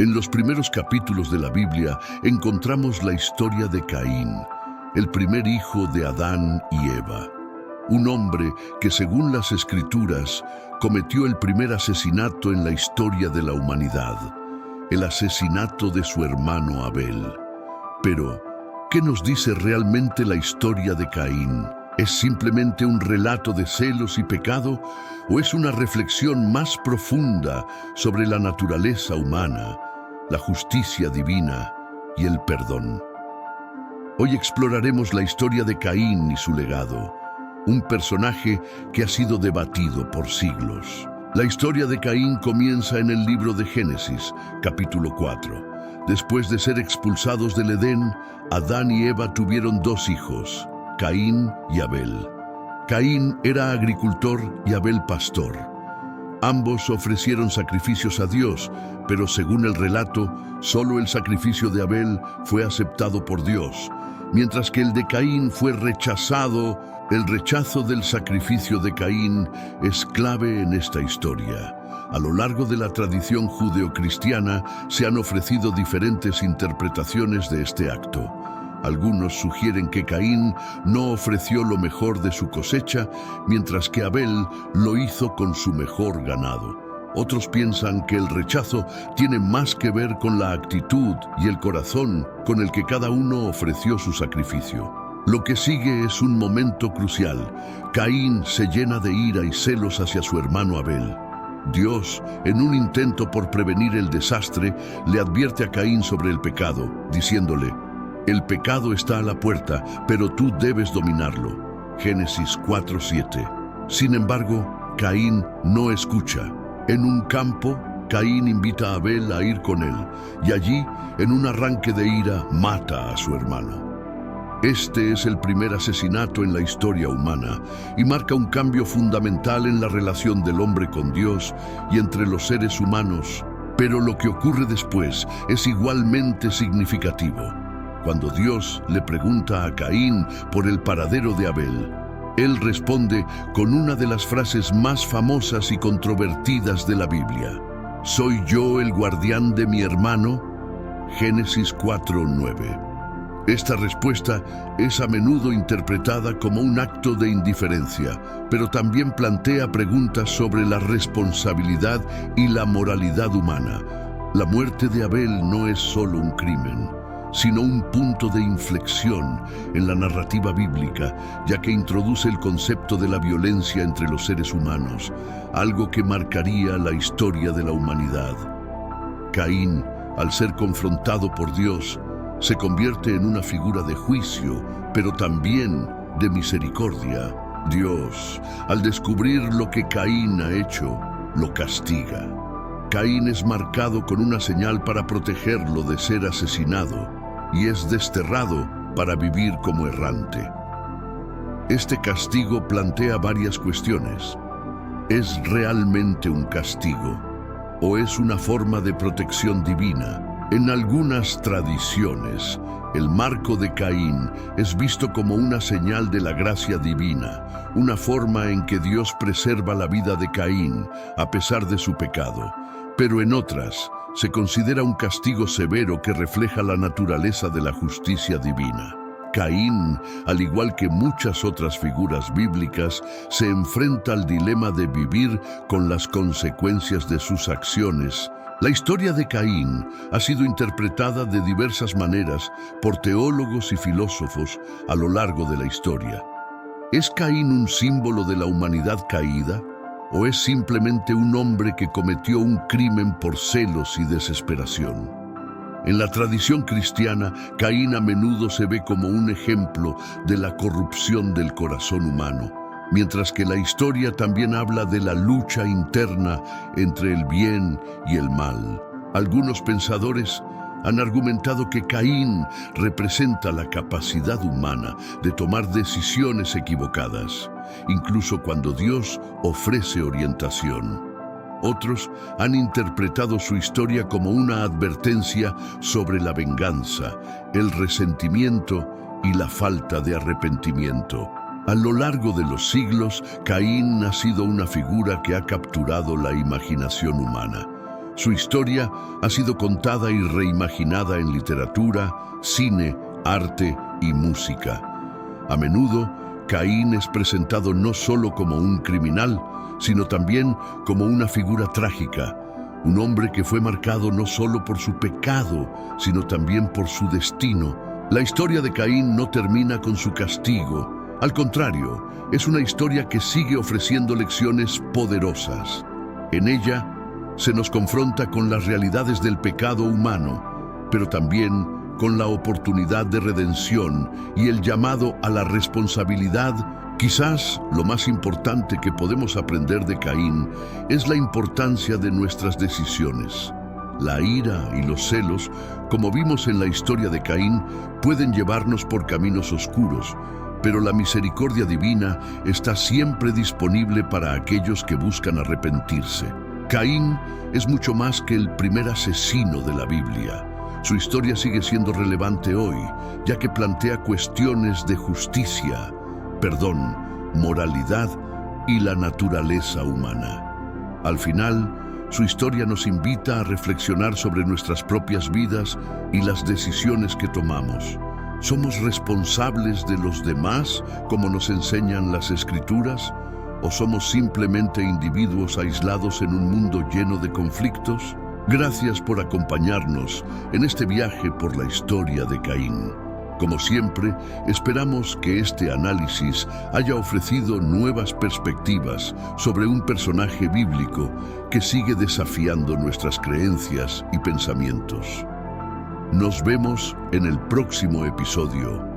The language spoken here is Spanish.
En los primeros capítulos de la Biblia encontramos la historia de Caín, el primer hijo de Adán y Eva. Un hombre que, según las Escrituras, cometió el primer asesinato en la historia de la humanidad, el asesinato de su hermano Abel. Pero, ¿qué nos dice realmente la historia de Caín? ¿Es simplemente un relato de celos y pecado o es una reflexión más profunda sobre la naturaleza humana, la justicia divina y el perdón? Hoy exploraremos la historia de Caín y su legado, un personaje que ha sido debatido por siglos. La historia de Caín comienza en el libro de Génesis, capítulo 4. Después de ser expulsados del Edén, Adán y Eva tuvieron dos hijos, Caín y Abel. Caín era agricultor y Abel pastor. Ambos ofrecieron sacrificios a Dios, pero según el relato, solo el sacrificio de Abel fue aceptado por Dios, mientras que el de Caín fue rechazado. El rechazo del sacrificio de Caín es clave en esta historia. A lo largo de la tradición judeocristiana se han ofrecido diferentes interpretaciones de este acto. Algunos sugieren que Caín no ofreció lo mejor de su cosecha, mientras que Abel lo hizo con su mejor ganado. Otros piensan que el rechazo tiene más que ver con la actitud y el corazón con el que cada uno ofreció su sacrificio. Lo que sigue es un momento crucial. Caín se llena de ira y celos hacia su hermano Abel. Dios, en un intento por prevenir el desastre, le advierte a Caín sobre el pecado, diciéndole: «El pecado está a la puerta, pero tú debes dominarlo». Génesis 4:7. Sin embargo, Caín no escucha. En un campo, Caín invita a Abel a ir con él, y allí, en un arranque de ira, mata a su hermano. Este es el primer asesinato en la historia humana y marca un cambio fundamental en la relación del hombre con Dios y entre los seres humanos. Pero lo que ocurre después es igualmente significativo. Cuando Dios le pregunta a Caín por el paradero de Abel, él responde con una de las frases más famosas y controvertidas de la Biblia: ¿soy yo el guardián de mi hermano? Génesis 4:9. Esta respuesta es a menudo interpretada como un acto de indiferencia, pero también plantea preguntas sobre la responsabilidad y la moralidad humana. La muerte de Abel no es solo un crimen, sino un punto de inflexión en la narrativa bíblica, ya que introduce el concepto de la violencia entre los seres humanos, algo que marcaría la historia de la humanidad. Caín, al ser confrontado por Dios, se convierte en una figura de juicio, pero también de misericordia. Dios, al descubrir lo que Caín ha hecho, lo castiga. Caín es marcado con una señal para protegerlo de ser asesinado y es desterrado para vivir como errante. Este castigo plantea varias cuestiones. ¿Es realmente un castigo o es una forma de protección divina? En algunas tradiciones, el marco de Caín es visto como una señal de la gracia divina, una forma en que Dios preserva la vida de Caín a pesar de su pecado. Pero en otras, se considera un castigo severo que refleja la naturaleza de la justicia divina. Caín, al igual que muchas otras figuras bíblicas, se enfrenta al dilema de vivir con las consecuencias de sus acciones. La historia de Caín ha sido interpretada de diversas maneras por teólogos y filósofos a lo largo de la historia. ¿Es Caín un símbolo de la humanidad caída? ¿O es simplemente un hombre que cometió un crimen por celos y desesperación? En la tradición cristiana, Caín a menudo se ve como un ejemplo de la corrupción del corazón humano, mientras que la historia también habla de la lucha interna entre el bien y el mal. Algunos pensadores han argumentado que Caín representa la capacidad humana de tomar decisiones equivocadas, incluso cuando Dios ofrece orientación. Otros han interpretado su historia como una advertencia sobre la venganza, el resentimiento y la falta de arrepentimiento. A lo largo de los siglos, Caín ha sido una figura que ha capturado la imaginación humana. Su historia ha sido contada y reimaginada en literatura, cine, arte y música. A menudo, Caín es presentado no solo como un criminal, sino también como una figura trágica, un hombre que fue marcado no solo por su pecado, sino también por su destino. La historia de Caín no termina con su castigo. Al contrario, es una historia que sigue ofreciendo lecciones poderosas. En ella, se nos confronta con las realidades del pecado humano, pero también con la oportunidad de redención y el llamado a la responsabilidad. Quizás lo más importante que podemos aprender de Caín es la importancia de nuestras decisiones. La ira y los celos, como vimos en la historia de Caín, pueden llevarnos por caminos oscuros, pero la misericordia divina está siempre disponible para aquellos que buscan arrepentirse. Caín es mucho más que el primer asesino de la Biblia. Su historia sigue siendo relevante hoy, ya que plantea cuestiones de justicia, perdón, moralidad y la naturaleza humana. Al final, su historia nos invita a reflexionar sobre nuestras propias vidas y las decisiones que tomamos. ¿Somos responsables de los demás, como nos enseñan las Escrituras? ¿O somos simplemente individuos aislados en un mundo lleno de conflictos? Gracias por acompañarnos en este viaje por la historia de Caín. Como siempre, esperamos que este análisis haya ofrecido nuevas perspectivas sobre un personaje bíblico que sigue desafiando nuestras creencias y pensamientos. Nos vemos en el próximo episodio.